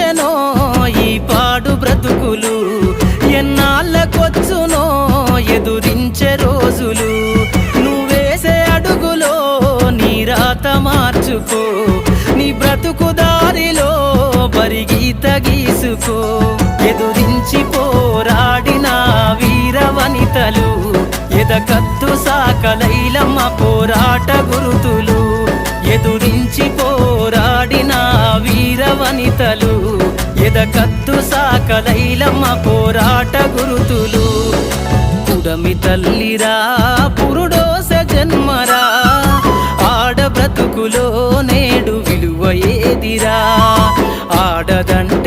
ఎదురించెనో ఈ పాడు బ్రతుకులు, ఎన్నాళ్ళకొచ్చునో ఎదురించే రోజులు. నువ్వేసే అడుగులో నీ రాత మార్చుకో, నీ బ్రతుకు దారిలో బరిగీత గీసుకో. ఎదురించి పోరాడిన వీర వనితలు, ఎదకత్తు సాకలైలమ్మ పోరాట గురుతులు. ఎదురించి పోరాడిన వీర వనితలు, ఎదకత్తు సాకలైలమ్మ పోరాట గురుతులు. పుడమి తల్లిరా పురుడోస జన్మరా, ఆడ బ్రతుకులో నేడు విలువ ఏదిరా. ఆడదంటే